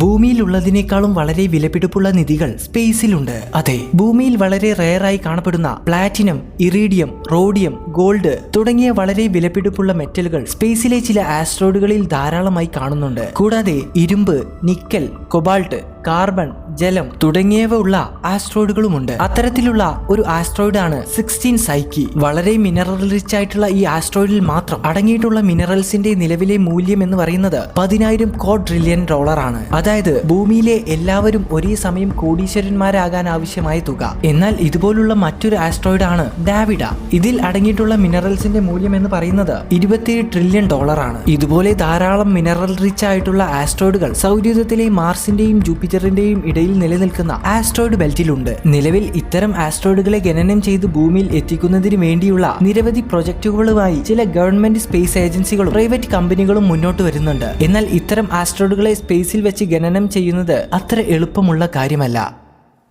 ഭൂമിയിലുള്ളതിനേക്കാളും വളരെ വിലപിടിപ്പുള്ള നിധികൾ സ്പേസിലുണ്ട്. അതെ, ഭൂമിയിൽ വളരെ റെയറായി കാണപ്പെടുന്ന പ്ലാറ്റിനം, ഇറീഡിയം, റോഡിയം, ഗോൾഡ് തുടങ്ങിയ വളരെ വിലപിടിപ്പുള്ള മെറ്റലുകൾ സ്പേസിലെ ചില ആസ്ട്രോയിഡുകളിൽ ധാരാളമായി കാണുന്നുണ്ട്. കൂടാതെ ഇരുമ്പ്, നിക്കൽ, കൊബാൾട്ട്, കാർബൺ, ജലം തുടങ്ങിയവ ഉള്ള ആസ്ട്രോയിഡുകളുമുണ്ട്. അത്തരത്തിലുള്ള ഒരു ആസ്ട്രോയിഡ് ആണ് 16 സൈക്കി. വളരെ മിനറൽ റിച്ച് ആയിട്ടുള്ള ഈ ആസ്ട്രോയിഡിൽ മാത്രം അടങ്ങിയിട്ടുള്ള മിനറൽസിന്റെ നിലവിലെ മൂല്യം എന്ന് പറയുന്നത് 10,000 ക്വാഡ്രില്യൺ ഡോളർ ആണ്. അതായത് ഭൂമിയിലെ എല്ലാവരും ഒരേ സമയം കോടീശ്വരന്മാരാകാൻ ആവശ്യമായ തുക. എന്നാൽ ഇതുപോലുള്ള മറ്റൊരു ആസ്ട്രോയിഡ് ആണ് ഡാവിഡ. ഇതിൽ അടങ്ങിയിട്ടുള്ള മിനറൽസിന്റെ മൂല്യം എന്ന് പറയുന്നത് 27 ട്രില്യൺ ഡോളർ ആണ്. ഇതുപോലെ ധാരാളം മിനറൽ റിച്ച് ആയിട്ടുള്ള ആസ്ട്രോയിഡുകൾ സൗരയൂഥത്തിലെ മാർസിന്റെയും ജൂപ്പിറ്ററിന്റെയും ഇടയിൽ നിലനിൽക്കുന്ന ആസ്ട്രോയിഡ് ബെൽറ്റിലുണ്ട്. നിലവിൽ ഇത്തരം ആസ്ട്രോയിഡുകളെ ഖനനം ചെയ്ത് ഭൂമിയിൽ എത്തിക്കുന്നതിന് വേണ്ടിയുള്ള നിരവധി പ്രൊജക്ടുകളുമായി ചില ഗവൺമെന്റ് സ്പേസ് ഏജൻസികളും പ്രൈവറ്റ് കമ്പനികളും മുന്നോട്ട് വരുന്നുണ്ട്. എന്നാൽ ഇത്തരം ആസ്ട്രോയിഡുകളെ സ്പേസിൽ വെച്ച് ഖനനം ചെയ്യുന്നത് അത്ര എളുപ്പമുള്ള കാര്യമല്ല.